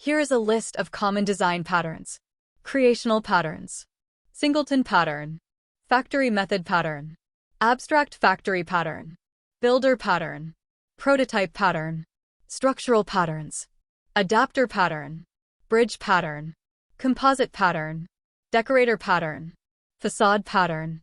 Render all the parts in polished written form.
Here is a list of common design patterns. Creational patterns. Singleton pattern. Factory method pattern. Abstract factory pattern. Builder pattern. Prototype pattern. Structural patterns. Adapter pattern. Bridge pattern. Composite pattern. Decorator pattern. Facade pattern.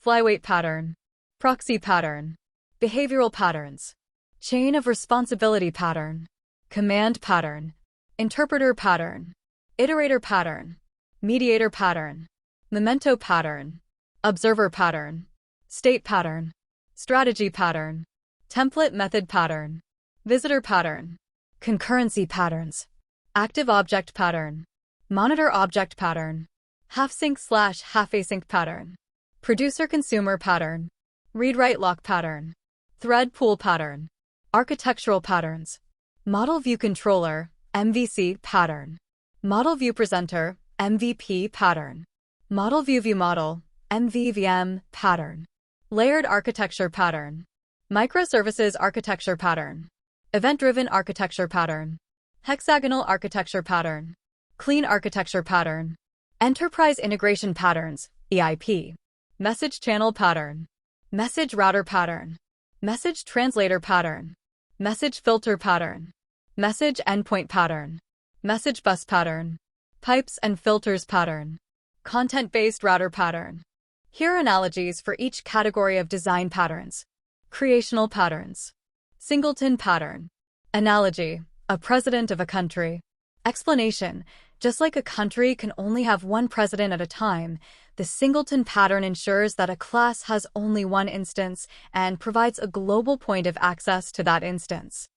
Flyweight pattern. Proxy pattern. Behavioral patterns. Chain of responsibility pattern. Command pattern. Interpreter pattern. Iterator pattern. Mediator pattern. Memento pattern. Observer pattern. State pattern. Strategy pattern. Template method pattern. Visitor pattern. Concurrency patterns. Active object pattern. Monitor object pattern. Half-sync/half-async pattern. Producer-consumer pattern. Read-write lock pattern. Thread pool pattern. Architectural patterns. Model view controller, MVC pattern. Model view presenter, MVP pattern. Model view model, MVVM pattern. Layered architecture pattern. Microservices architecture pattern. Event-driven architecture pattern. Hexagonal architecture pattern. Clean architecture pattern. Enterprise integration patterns, EIP. Message channel pattern. Message router pattern. Message translator pattern. Message filter pattern. Message endpoint pattern. Message bus pattern. Pipes and filters pattern. Content-based router pattern. Here are analogies for each category of design patterns. Creational patterns. Singleton pattern. Analogy, a president of a country. Explanation, just like a country can only have one president at a time, the singleton pattern ensures that a class has only one instance and provides a global point of access to that instance.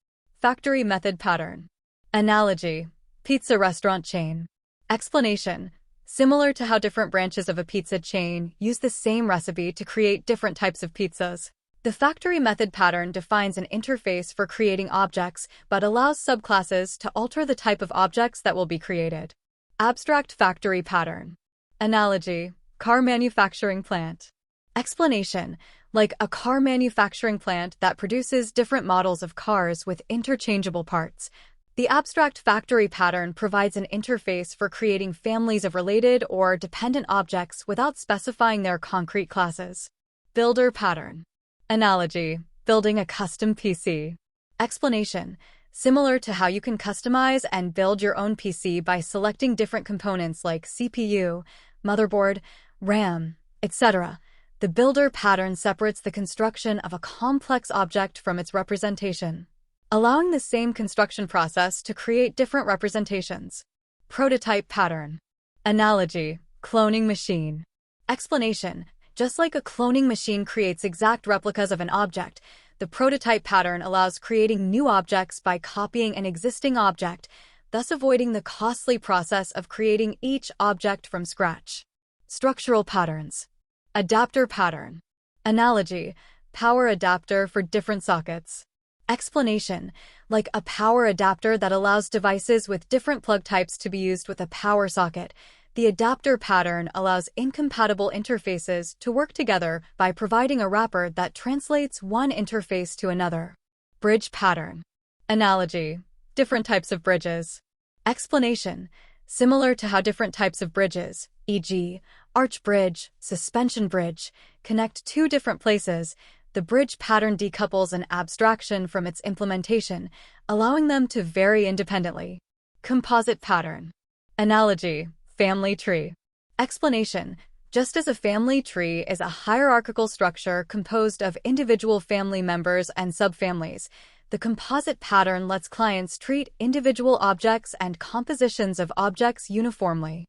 Factory method pattern. Analogy, pizza restaurant chain. Explanation, similar to how different branches of a pizza chain use the same recipe to create different types of pizzas. The factory method pattern defines an interface for creating objects but allows subclasses to alter the type of objects that will be created. Abstract factory pattern. Analogy, car manufacturing plant. Explanation, like a car manufacturing plant that produces different models of cars with interchangeable parts. The abstract factory pattern provides an interface for creating families of related or dependent objects without specifying their concrete classes. Builder pattern. Analogy, building a custom PC. Explanation, similar to how you can customize and build your own PC by selecting different components like CPU, motherboard, RAM, etc. The builder pattern separates the construction of a complex object from its representation, allowing the same construction process to create different representations. Prototype pattern. Analogy, cloning machine. Explanation, just like a cloning machine creates exact replicas of an object, the prototype pattern allows creating new objects by copying an existing object, thus avoiding the costly process of creating each object from scratch. Structural patterns. Adapter pattern. Analogy, power adapter for different sockets. Explanation, like a power adapter that allows devices with different plug types to be used with a power socket. The adapter pattern allows incompatible interfaces to work together by providing a wrapper that translates one interface to another. Bridge pattern. Analogy, different types of bridges. Explanation, similar to how different types of bridges, e.g., arch bridge, suspension bridge, connect two different places, the bridge pattern decouples an abstraction from its implementation, allowing them to vary independently. Composite pattern. Analogy, family tree. Explanation, just as a family tree is a hierarchical structure composed of individual family members and subfamilies, the composite pattern lets clients treat individual objects and compositions of objects uniformly.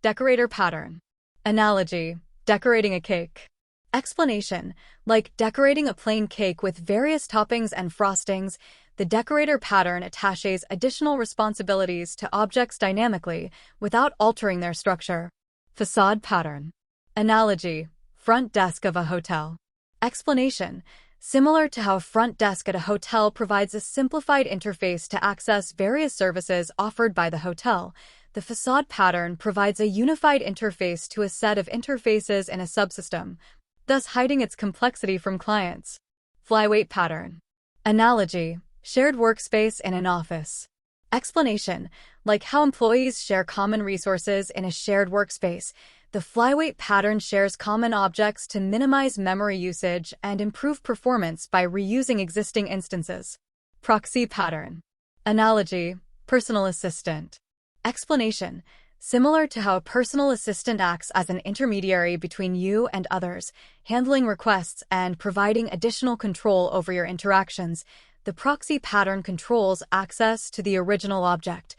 Decorator pattern. Analogy, decorating a cake. Explanation, like decorating a plain cake with various toppings and frostings, the decorator pattern attaches additional responsibilities to objects dynamically without altering their structure. Facade pattern. Analogy, front desk of a hotel. Explanation, similar to how front desk at a hotel provides a simplified interface to access various services offered by the hotel, the facade pattern provides a unified interface to a set of interfaces in a subsystem, thus hiding its complexity from clients. Flyweight pattern. Analogy, shared workspace in an office. Explanation: like how employees share common resources in a shared workspace, the flyweight pattern shares common objects to minimize memory usage and improve performance by reusing existing instances. Proxy pattern. Analogy: personal assistant. Explanation: similar to how a personal assistant acts as an intermediary between you and others, handling requests and providing additional control over your interactions, the proxy pattern controls access to the original object,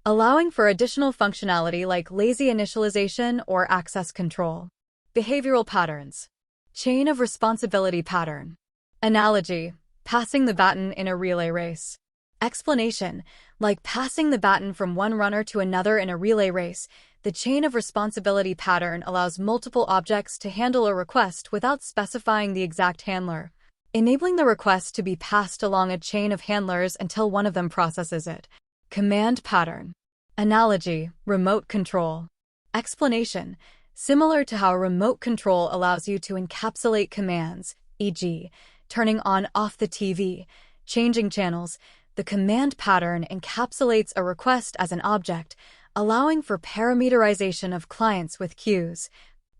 allowing for additional functionality like lazy initialization or access control. Behavioral patterns. Chain of responsibility pattern. Analogy: passing the baton in a relay race. Explanation: like passing the baton from one runner to another in a relay race, the chain of responsibility pattern allows multiple objects to handle a request without specifying the exact handler, enabling the request to be passed along a chain of handlers until one of them processes it. Command pattern. Analogy: remote control. Explanation: similar to how remote control allows you to encapsulate commands, e.g., turning on/off the TV, changing channels, the command pattern encapsulates a request as an object, allowing for parameterization of clients with queues,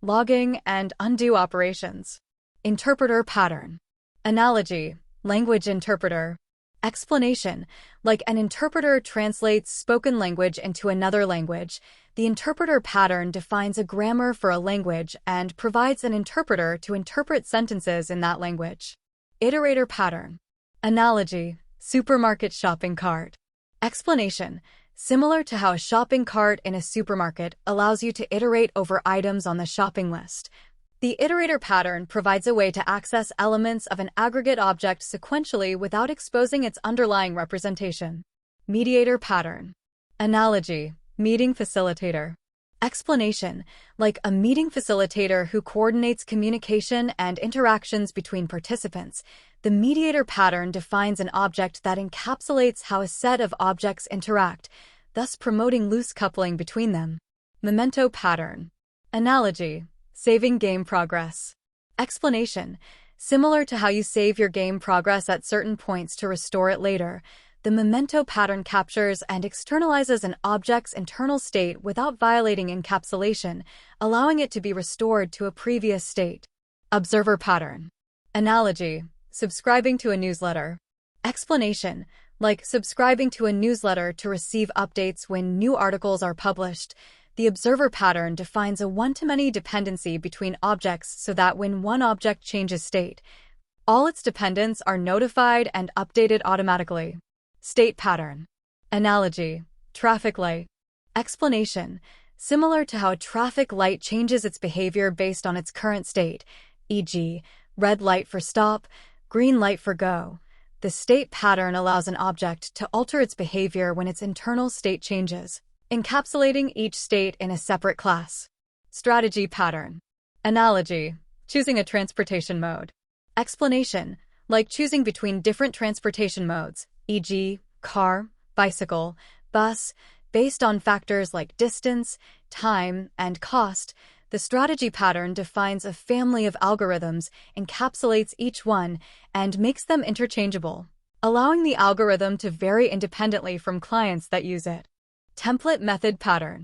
logging, and undo operations. Interpreter pattern. Analogy: language interpreter. Explanation: like an interpreter translates spoken language into another language, the interpreter pattern defines a grammar for a language and provides an interpreter to interpret sentences in that language. Iterator pattern. Analogy: supermarket shopping cart. Explanation: similar to how a shopping cart in a supermarket allows you to iterate over items on the shopping list, the iterator pattern provides a way to access elements of an aggregate object sequentially without exposing its underlying representation. Mediator pattern. Analogy: meeting facilitator. Explanation: like a meeting facilitator who coordinates communication and interactions between participants, the mediator pattern defines an object that encapsulates how a set of objects interact, thus promoting loose coupling between them. Memento pattern. Analogy: saving game progress. Explanation: similar to how you save your game progress at certain points to restore it later, the memento pattern captures and externalizes an object's internal state without violating encapsulation, allowing it to be restored to a previous state. Observer pattern. Analogy: subscribing to a newsletter. Explanation: like subscribing to a newsletter to receive updates when new articles are published, the observer pattern defines a one-to-many dependency between objects so that when one object changes state, all its dependents are notified and updated automatically. State pattern. Analogy: traffic light. Explanation: similar to how a traffic light changes its behavior based on its current state, e.g., red light for stop, green light for go, the state pattern allows an object to alter its behavior when its internal state changes, encapsulating each state in a separate class. Strategy pattern. Analogy: choosing a transportation mode. Explanation: like choosing between different transportation modes, e.g., car, bicycle, bus, based on factors like distance, time, and cost, the strategy pattern defines a family of algorithms, encapsulates each one, and makes them interchangeable, allowing the algorithm to vary independently from clients that use it. Template method pattern.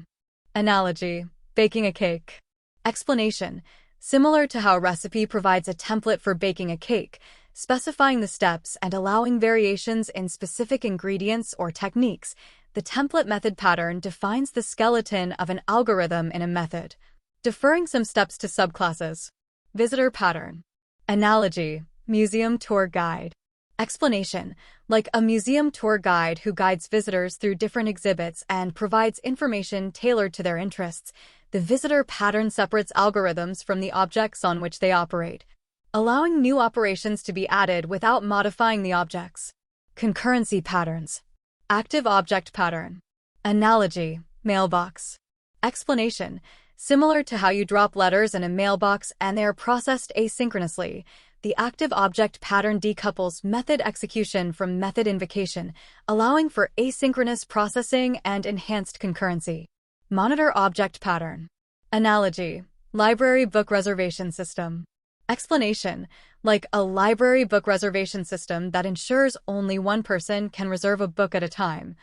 Analogy: baking a cake. Explanation: similar to how a recipe provides a template for baking a cake, specifying the steps and allowing variations in specific ingredients or techniques, the template method pattern defines the skeleton of an algorithm in a method, deferring some steps to subclasses. Visitor pattern. Analogy: museum tour guide. Explanation: like a museum tour guide who guides visitors through different exhibits and provides information tailored to their interests, the visitor pattern separates algorithms from the objects on which they operate, allowing new operations to be added without modifying the objects. Concurrency patterns. Active object pattern. Analogy: mailbox. Explanation: similar to how you drop letters in a mailbox and they are processed asynchronously, the active object pattern decouples method execution from method invocation, allowing for asynchronous processing and enhanced concurrency. Monitor object pattern. Analogy: library book reservation system. Explanation: like a library book reservation system that ensures only one person can reserve a book at a time,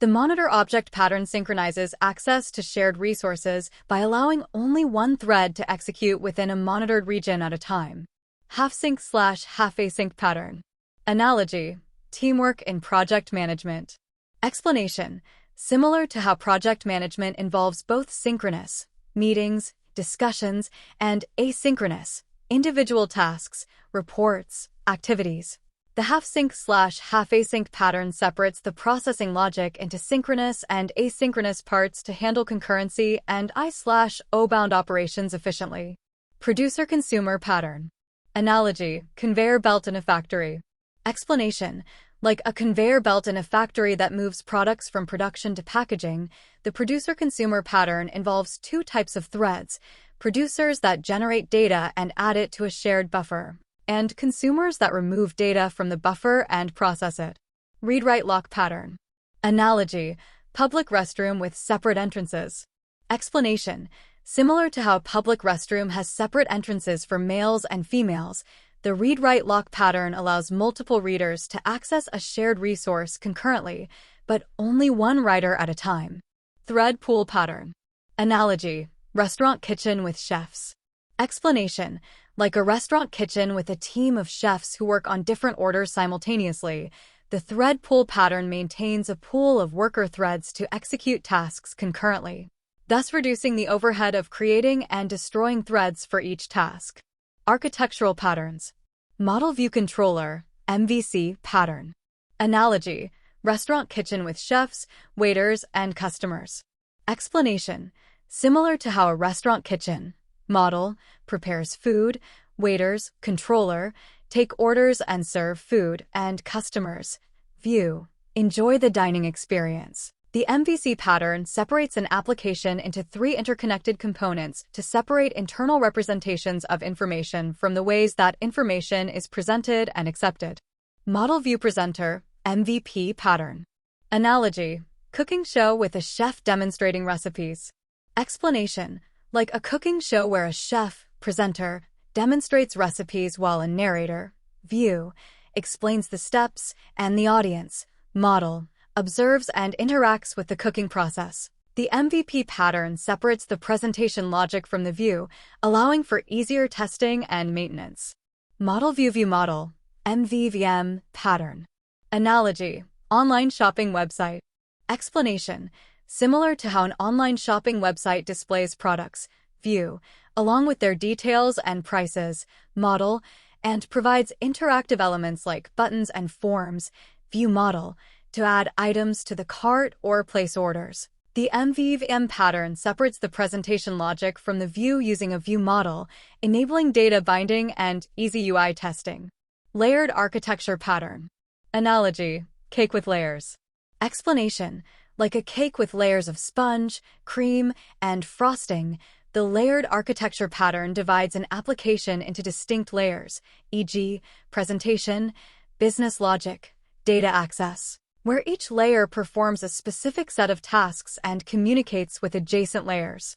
The monitor object pattern synchronizes access to shared resources by allowing only one thread to execute within a monitored region at a time. Half-sync/half-async pattern. Analogy: teamwork in project management. Explanation: similar to how project management involves both synchronous meetings, discussions, and asynchronous individual tasks, reports, activities. The half-sync/half-async pattern separates the processing logic into synchronous and asynchronous parts to handle concurrency and I/O-bound operations efficiently. Producer-consumer pattern. Analogy: conveyor belt in a factory. Explanation: like a conveyor belt in a factory that moves products from production to packaging, the producer-consumer pattern involves two types of threads: producers that generate data and add it to a shared buffer, and consumers that remove data from the buffer and process it. Read-write-lock pattern. Analogy: public restroom with separate entrances. Explanation: similar to how a public restroom has separate entrances for males and females, the read-write-lock pattern allows multiple readers to access a shared resource concurrently, but only one writer at a time. Thread pool pattern. Analogy: restaurant kitchen with chefs. Explanation: like a restaurant kitchen with a team of chefs who work on different orders simultaneously, the thread pool pattern maintains a pool of worker threads to execute tasks concurrently, thus reducing the overhead of creating and destroying threads for each task. Architectural patterns. Model View Controller, MVC pattern. Analogy: restaurant kitchen with chefs, waiters, and customers. Explanation: similar to how a restaurant kitchen model prepares food, waiters, controller, take orders and serve food, and customers view, enjoy the dining experience. The MVC pattern separates an application into three interconnected components to separate internal representations of information from the ways that information is presented and accepted. Model View Presenter, MVP pattern. Analogy: cooking show with a chef demonstrating recipes. Explanation: like a cooking show where a chef, presenter, demonstrates recipes while a narrator, view, explains the steps, and the audience, model, observes and interacts with the cooking process. The MVP pattern separates the presentation logic from the view, allowing for easier testing and maintenance. Model View Model, MVVM pattern. Analogy: online shopping website. Explanation: similar to how an online shopping website displays products, view, along with their details and prices, model, and provides interactive elements like buttons and forms, view model, to add items to the cart or place orders. The MVVM pattern separates the presentation logic from the view using a view model, enabling data binding and easy UI testing. Layered architecture pattern. Analogy: cake with layers. Explanation: like a cake with layers of sponge, cream, and frosting, the layered architecture pattern divides an application into distinct layers, e.g., presentation, business logic, data access, where each layer performs a specific set of tasks and communicates with adjacent layers.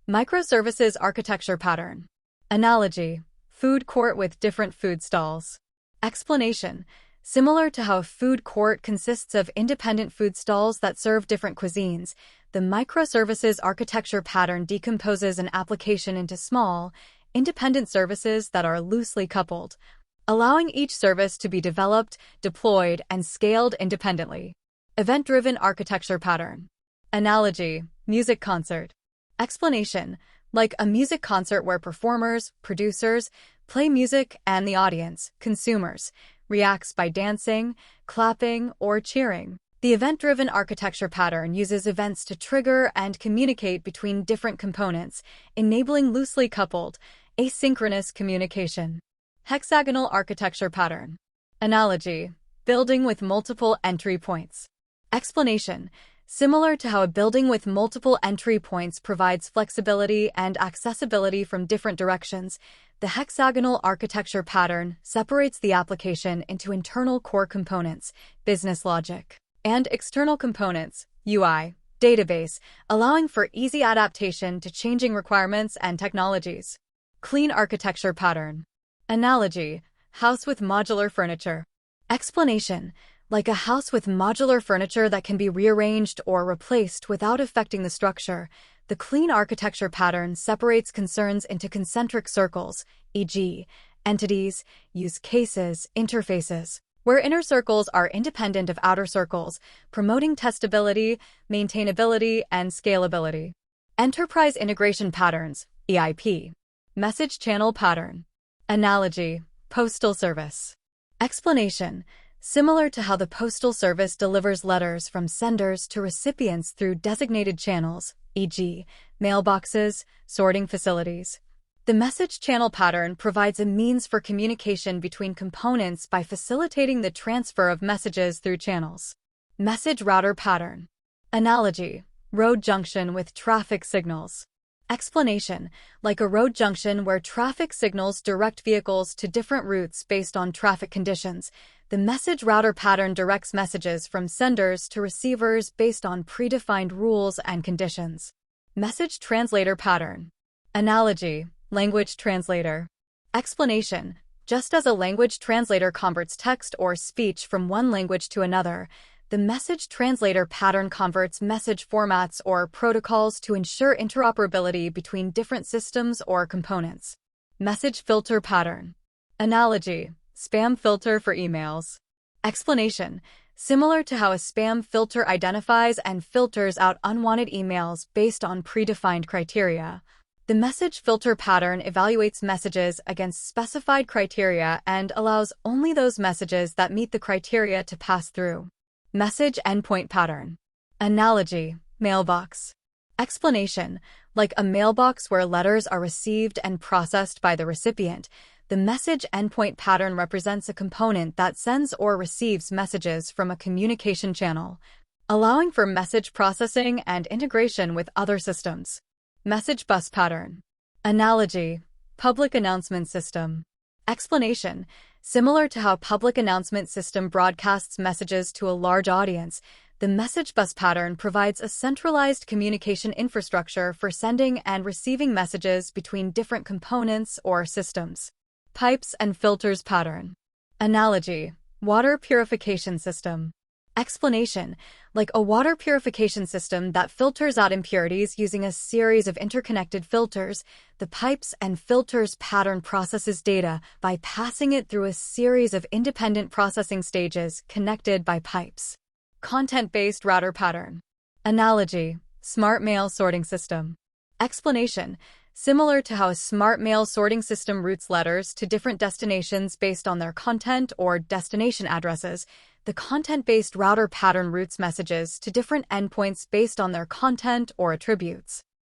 Microservices architecture pattern. Analogy: food court with different food stalls. Explanation: similar to how a food court consists of independent food stalls that serve different cuisines, the microservices architecture pattern decomposes an application into small, independent services that are loosely coupled, allowing each service to be developed, deployed, and scaled independently. Event-driven architecture pattern. Analogy: music concert. Explanation: like a music concert where performers, producers, play music and the audience, consumers, reacts by dancing, clapping, or cheering. The event-driven architecture pattern uses events to trigger and communicate between different components, enabling loosely coupled, asynchronous communication. Hexagonal architecture pattern. Analogy: building with multiple entry points. Explanation: similar to how a building with multiple entry points provides flexibility and accessibility from different directions, the hexagonal architecture pattern separates the application into internal core components, business logic, and external components, UI, database, allowing for easy adaptation to changing requirements and technologies. Clean architecture pattern. Analogy: house with modular furniture. Explanation: like a house with modular furniture that can be rearranged or replaced without affecting the structure. The clean architecture pattern separates concerns into concentric circles, e.g., entities, use cases, interfaces, where inner circles are independent of outer circles, promoting testability, maintainability, and scalability. Enterprise Integration Patterns, EIP. Message Channel Pattern. Analogy: Postal Service. Explanation: similar to how the Postal Service delivers letters from senders to recipients through designated channels, e.g., mailboxes, sorting facilities, the message channel pattern provides a means for communication between components by facilitating the transfer of messages through channels. Message router pattern. Analogy: road junction with traffic signals. Explanation: like a road junction where traffic signals direct vehicles to different routes based on traffic conditions, the message router pattern directs messages from senders to receivers based on predefined rules and conditions. Message translator pattern. Analogy: language translator. Explanation: just as a language translator converts text or speech from one language to another, the message translator pattern converts message formats or protocols to ensure interoperability between different systems or components. Message filter pattern. Analogy: spam filter for emails. Explanation: similar to how a spam filter identifies and filters out unwanted emails based on predefined criteria, the message filter pattern evaluates messages against specified criteria and allows only those messages that meet the criteria to pass through. Message endpoint pattern. Analogy: mailbox. Explanation: like a mailbox where letters are received and processed by the recipient, the message endpoint pattern represents a component that sends or receives messages from a communication channel, allowing for message processing and integration with other systems. Message bus pattern. Analogy: public announcement system. Explanation: similar to how public announcement system broadcasts messages to a large audience, the message bus pattern provides a centralized communication infrastructure for sending and receiving messages between different components or systems. Pipes and filters pattern. Analogy: water purification system. Explanation: like a water purification system that filters out impurities using a series of interconnected filters, the pipes and filters pattern processes data by passing it through a series of independent processing stages connected by pipes. Content-based router pattern. Analogy: smart mail sorting system. Explanation: similar to how a smart mail sorting system routes letters to different destinations based on their content or destination addresses, the content-based router pattern routes messages to different endpoints based on their content or attributes.